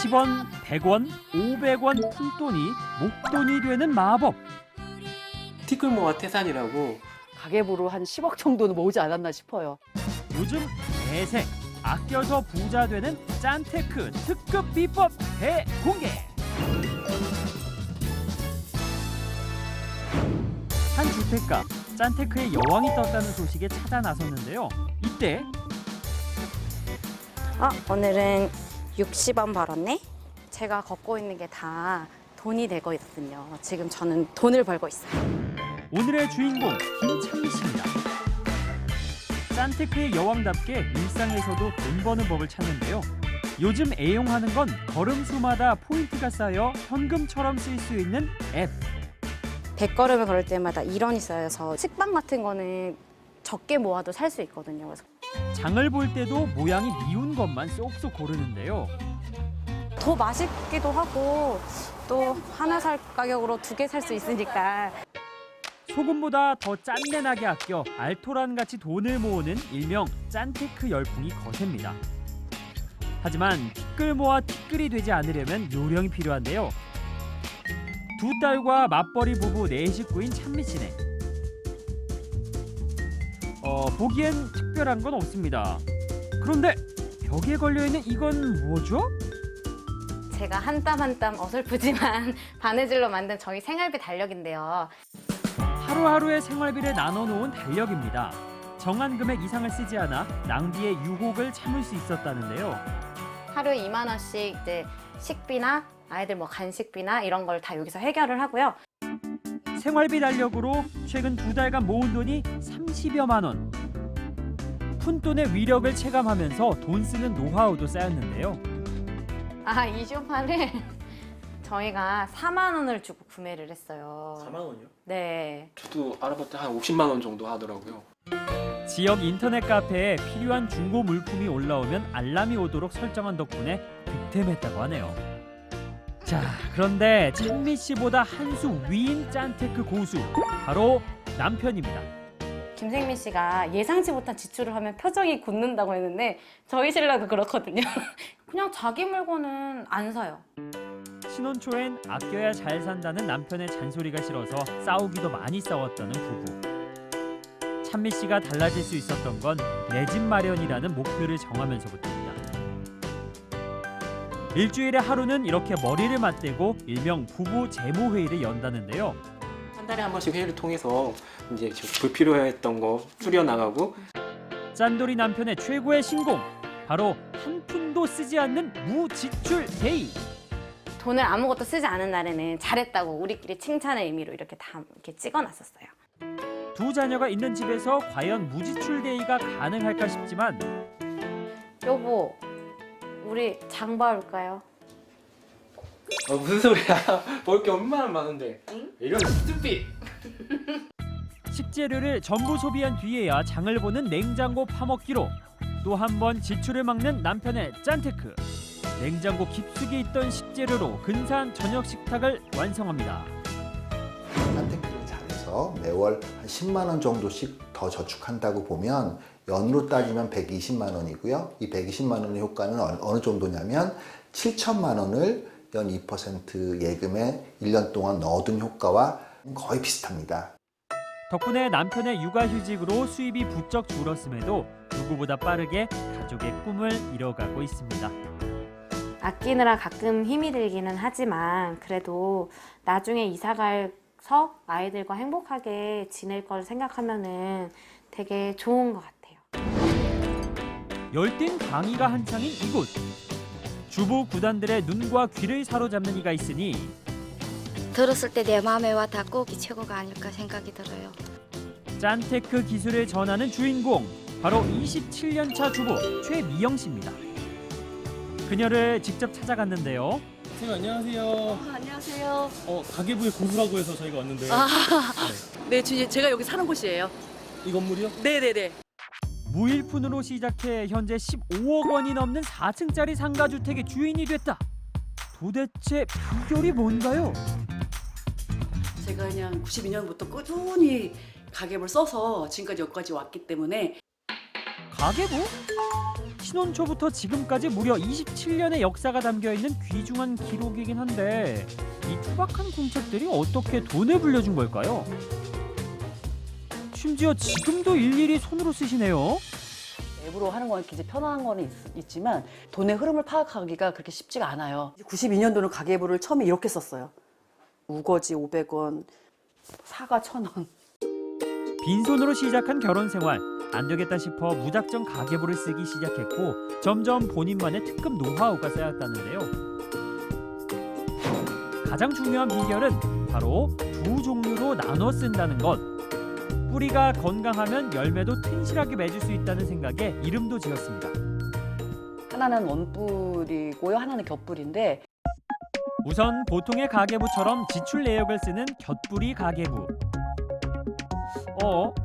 10원, 100원, 500원 푼돈이 목돈이 되는 마법. 티끌모아 태산이라고 가계부로 한 10억 정도는 모으지 않았나 싶어요. 요즘 대세, 아껴서 부자 되는 짠테크 특급 비법 대공개. 한 주택가, 짠테크의 여왕이 떴다는 소식에 찾아 나섰는데요. 이때 오늘은 60원 벌었네? 제가 걷고 있는 게 다 돈이 되고 있거든요. 지금 저는 돈을 벌고 있어요. 오늘의 주인공 김창미 씨입니다. 짠테크의 여왕답게 일상에서도 돈 버는 법을 찾는데요. 요즘 애용하는 건 걸음수마다 포인트가 쌓여 현금처럼 쓸 수 있는 앱. 100걸음을 걸을 때마다 1원이 쌓여서 식빵 같은 거는 적게 모아도 살 수 있거든요. 그래서 장을 볼 때도 모양이 미운 것만 쏙쏙 고르는데요. 더 맛있기도 하고 또 하나 살 가격으로 2개 살 수 있으니까 소금보다 더 짠내나게 아껴 알토란같이 돈을 모으는 일명 짠테크 열풍이 거셉니다. 하지만 티끌 모아 티끌이 되지 않으려면 요령이 필요한데요. 두 딸과 맞벌이 부부 4식구인 찬미 씨네. 보기엔 특별한 건 없습니다. 그런데 벽에 걸려있는 이건 뭐죠? 제가 한 땀 한 땀 어설프지만 바느질로 만든 저희 생활비 달력인데요. 하루하루의 생활비를 나눠놓은 달력입니다. 정한 금액 이상을 쓰지 않아 낭비의 유혹을 참을 수 있었다는데요. 하루에 2만 원씩 이제 식비나 아이들 뭐 간식비나 이런 걸 다 여기서 해결을 하고요. 생활비 달력으로 최근 2달간 모은 돈이 30여만 원. 푼돈의 위력을 체감하면서 돈 쓰는 노하우도 쌓였는데요. 이 쇼파를 저희가 4만 원을 주고 구매를 했어요. 4만 원이요? 네. 저도 알아봤을 때 한 50만 원 정도 하더라고요. 지역 인터넷 카페에 필요한 중고 물품이 올라오면 알람이 오도록 설정한 덕분에 득템했다고 하네요. 자, 그런데 찬미 씨보다 한 수 위인 짠테크 고수, 바로 남편입니다. 김생민 씨가 예상치 못한 지출을 하면 표정이 굳는다고 했는데 저희 신랑도 그렇거든요. 그냥 자기 물건은 안 사요. 신혼 초엔 아껴야 잘 산다는 남편의 잔소리가 싫어서 싸우기도 많이 싸웠다는 부부. 찬미 씨가 달라질 수 있었던 건 내 집 마련이라는 목표를 정하면서부터입니다. 일주일에 하루는 이렇게 머리를 맞대고 일명 부부 재무 회의를 연다는데요. 한 달에 한 번씩 회의를 통해서 이제 불필요했던 거 줄여 나가고 짠돌이 남편의 최고의 신공, 바로 한 푼도 쓰지 않는 무지출 데이. 돈을 아무것도 쓰지 않은 날에는 잘했다고 우리끼리 칭찬의 의미로 이렇게 다 이렇게 찍어놨었어요. 두 자녀가 있는 집에서 과연 무지출 데이가 가능할까 싶지만 여보, 우리 장 봐올까요? 무슨 소리야? 볼 게 얼마나 많은데. 이런 스튜피. 식재료를 전부 소비한 뒤에야 장을 보는 냉장고 파먹기로 또 한 번 지출을 막는 남편의 짠테크. 냉장고 깊숙이 있던 식재료로 근사한 저녁 식탁을 완성합니다. 짠테크를 잘해서 매월 한 10만 원 정도씩 더 저축한다고 보면 연으로 따지면 120만 원이고요. 이 120만 원의 효과는 어느 정도냐면 7천만 원을 연 2% 예금에 1년 동안 넣어둔 효과와 거의 비슷합니다. 덕분에 남편의 육아휴직으로 수입이 부쩍 줄었음에도 누구보다 빠르게 가족의 꿈을 이뤄가고 있습니다. 아끼느라 가끔 힘이 들기는 하지만 그래도 나중에 이사 가서 아이들과 행복하게 지낼 걸 생각하면은 되게 좋은 것 같아요. 열띤 강의가 한창인 이곳. 주부 구단들의 눈과 귀를 사로잡는 이가 있으니 들었을 때 내 마음에 와 닿고 이 최고가 아닐까 생각이 들어요. 짠테크 기술을 전하는 주인공, 바로 27년차 주부 최미영 씨입니다. 그녀를 직접 찾아갔는데요. 선생님 안녕하세요. 안녕하세요. 가계부의 고수라고 해서 저희가 왔는데 네, 주님 제가 여기 사는 곳이에요. 이 건물이요? 네네네. 무일푼으로 시작해 현재 15억 원이 넘는 4층짜리 상가주택의 주인이 됐다. 도대체 비결이 뭔가요? 제가 그냥 92년부터 꾸준히 가계부를 써서 지금까지 여기까지 왔기 때문에 가계부? 신혼초부터 지금까지 무려 27년의 역사가 담겨있는 귀중한 기록이긴 한데 이 투박한 궁책들이 어떻게 돈을 불려준 걸까요? 심지어 지금도 일일이 손으로 쓰시네요. 앱으로 하는 건 굉장히 편한 거는 있지만 돈의 흐름을 파악하기가 그렇게 쉽지가 않아요. 92년도는 가계부를 처음에 이렇게 썼어요. 우거지 500원, 사과 1,000원. 빈손으로 시작한 결혼 생활. 안 되겠다 싶어 무작정 가계부를 쓰기 시작했고 점점 본인만의 특급 노하우가 쌓였다는데요. 가장 중요한 비결은 바로 두 종류로 나눠 쓴다는 것. 뿌리가 건강하면 열매도 튼실하게 맺을 수 있다는 생각에 이름도 지었습니다. 하나는 원뿔이고요, 하나는 곁뿔인데 우선 보통의 가계부처럼 지출 내역을 쓰는 곁뿌리 가계부.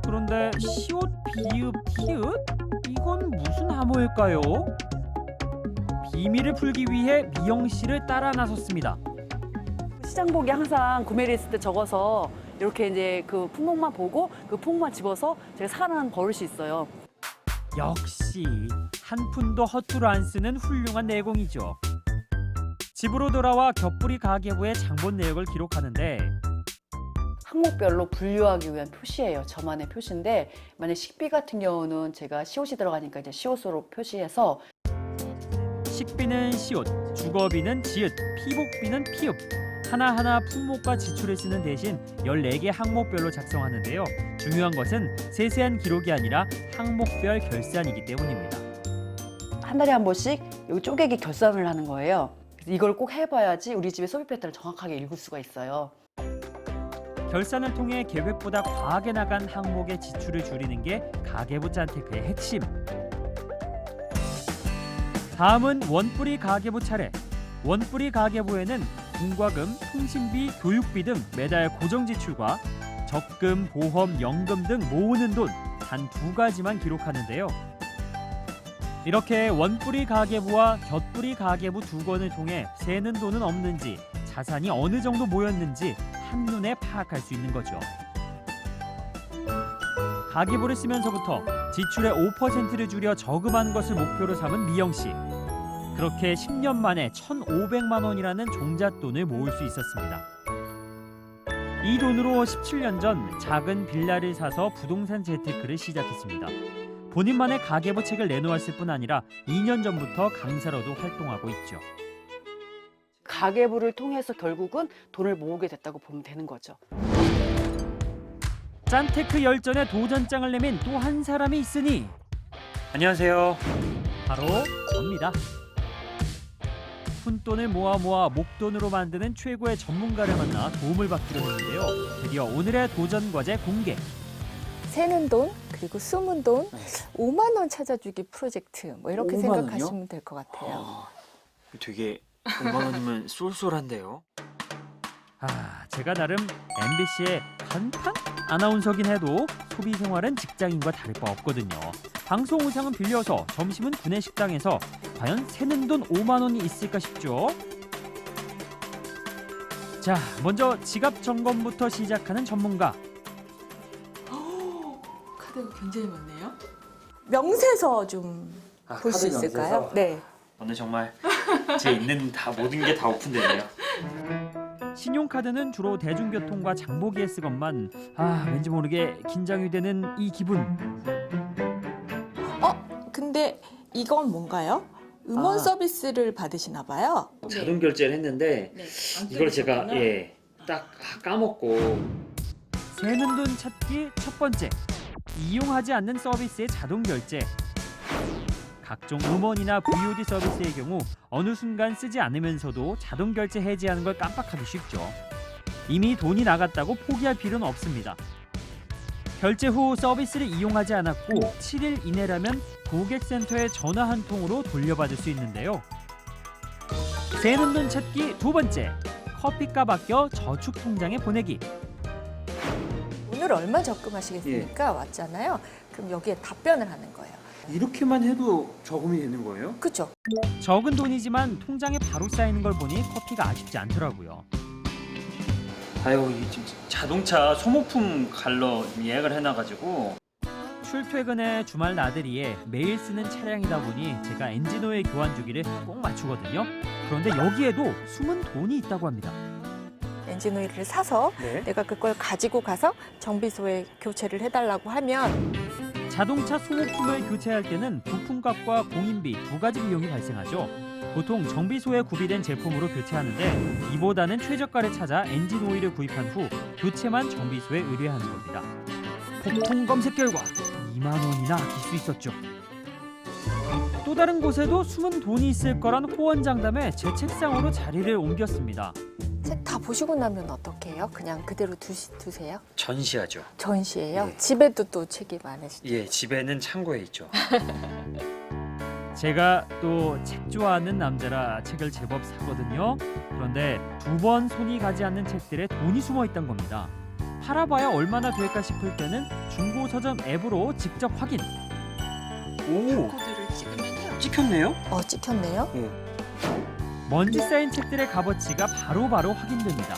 그런데 시옷, 비읍, 티읕? 이건 무슨 암호일까요? 비밀을 풀기 위해 미영 씨를 따라 나섰습니다. 시장 보기 항상 구매 리스트 적어서 이렇게 이제 그 품목만 보고 그 품목만 집어서 제가 사는 버릇이 있어요. 역시 한 푼도 헛수로 안 쓰는 훌륭한 내공이죠. 집으로 돌아와 곁뿌리 가계부의 장본 내역을 기록하는데 항목별로 분류하기 위한 표시예요. 저만의 표시인데 만약 식비 같은 경우는 제가 시옷이 들어가니까 이제 시옷으로 표시해서 식비는 시옷, 주거비는 지읒, 피복비는 피읍. 하나하나 품목과 지출을 쓰는 대신 14개 항목별로 작성하는데요. 중요한 것은 세세한 기록이 아니라 항목별 결산이기 때문입니다. 한 달에 한 번씩 여기 쪼개기 결산을 하는 거예요. 이걸 꼭 해봐야지 우리 집의 소비 패턴을 정확하게 읽을 수가 있어요. 결산을 통해 계획보다 과하게 나간 항목의 지출을 줄이는 게 가계부 짠테크의 핵심. 다음은 원뿌리 가계부 차례. 원뿌리 가계부에는 공과금, 통신비, 교육비 등 매달 고정 지출과 적금, 보험, 연금 등 모으는 돈 단 2가지만 기록하는데요. 이렇게 원뿌리 가계부와 곁뿌리 가계부 2권을 통해 새는 돈은 없는지, 자산이 어느 정도 모였는지 한눈에 파악할 수 있는 거죠. 가계부를 쓰면서부터 지출의 5%를 줄여 저금한 것을 목표로 삼은 미영 씨. 그렇게 10년 만에 1,500만 원이라는 종잣돈을 모을 수 있었습니다. 이 돈으로 17년 전 작은 빌라를 사서 부동산 재테크를 시작했습니다. 본인만의 가계부 책을 내놓았을 뿐 아니라 2년 전부터 강사로도 활동하고 있죠. 가계부를 통해서 결국은 돈을 모으게 됐다고 보면 되는 거죠. 짠테크 열전에 도전장을 내민 또 한 사람이 있으니 안녕하세요. 바로 접니다. 푼돈을 모아 목돈으로 만드는 최고의 전문가를 만나 도움을 받기로 했는데요. 드디어 오늘의 도전 과제 공개. 새는 돈 그리고 숨은 돈 5만 원 찾아주기 프로젝트 뭐 이렇게 5만 생각하시면 될 것 같아요. 되게 5만 원이면 쏠쏠한데요. 제가 나름 MBC의 간판 아나운서긴 해도 소비 생활은 직장인과 다를 바 없거든요. 방송 의상은 빌려서 점심은 구내 식당에서 과연 새는 돈 5만 원이 있을까 싶죠. 자, 먼저 지갑 점검부터 시작하는 전문가. 카드가 굉장히 많네요. 명세서 좀 볼 수 있을까요? 네. 오늘 정말 제 있는 모든 게 다 오픈되네요. 신용카드는 주로 대중교통과 장보기에 쓰건만 왠지 모르게 긴장이 되는 이 기분. 근데 이건 뭔가요? 음원 서비스를 받으시나 봐요. 자동 결제를 했는데 이걸 제가 딱 까먹고 새는 돈 찾기 첫 번째. 이용하지 않는 서비스의 자동 결제. 각종 음원이나 VOD 서비스의 경우 어느 순간 쓰지 않으면서도 자동 결제 해지하는 걸 깜빡하기 쉽죠. 이미 돈이 나갔다고 포기할 필요는 없습니다. 결제 후 서비스를 이용하지 않았고 7일 이내라면 고객센터에 전화 한 통으로 돌려받을 수 있는데요. 새는 돈 찾기 두 번째. 커피값 아껴 저축 통장에 보내기. 오늘 얼마 적금하시겠습니까? 왔잖아요. 그럼 여기에 답변을 하는 거예요. 이렇게만 해도 저금이 되는 거예요? 그렇죠? 적은 돈이지만 통장에 바로 쌓이는 걸 보니 커피가 아쉽지 않더라고요. 아유, 이 지금 자동차 소모품 갈러 예약을 해놔가지고 출퇴근에 주말 나들이에 매일 쓰는 차량이다 보니 제가 엔진오일 교환 주기를 꼭 맞추거든요. 그런데 여기에도 숨은 돈이 있다고 합니다. 엔진 오일을 사서 네. 내가 그걸 가지고 가서 정비소에 교체를 해달라고 하면 자동차 소모품을 교체할 때는 부품값과 공인비 두 가지 비용이 발생하죠. 보통 정비소에 구비된 제품으로 교체하는데 이보다는 최저가를 찾아 엔진 오일을 구입한 후 교체만 정비소에 의뢰하는 겁니다. 폭풍 검색 결과 2만 원이나 아낄 수 있었죠. 또 다른 곳에도 숨은 돈이 있을 거란 호언장담에 제 책상으로 자리를 옮겼습니다. 책 다 보시고 나면 어떻게 해요? 그냥 그대로 두세요? 전시하죠. 전시예요? 네. 집에도 또 책이 많으시죠? 예, 집에는 창고에 있죠. 제가 또 책 좋아하는 남자라 책을 제법 사거든요. 그런데 두 번 손이 가지 않는 책들에 돈이 숨어 있던 겁니다. 팔아봐야 얼마나 될까 싶을 때는 중고서점 앱으로 직접 확인. 오, 찍혔네요? 찍혔네요? 먼지 쌓인 책들의 값어치가 바로바로 확인됩니다.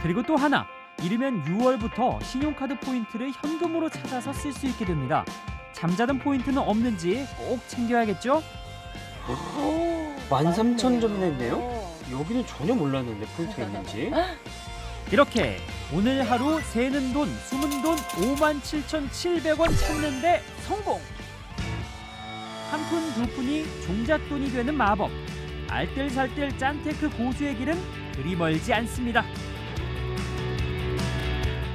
그리고 또 하나, 이르면 6월부터 신용카드 포인트를 현금으로 찾아서 쓸 수 있게 됩니다. 잠자던 포인트는 없는지 꼭 챙겨야겠죠? 13,000점이나 있네요? 여기는 전혀 몰랐는데 포인트가 있는지. 이렇게 오늘 하루 새는 돈, 숨은 돈 57,700원 찾는데 성공! 한 푼 두 푼이 종잣돈이 되는 마법. 알뜰살뜰 짠테크 고수의 길은 그리 멀지 않습니다.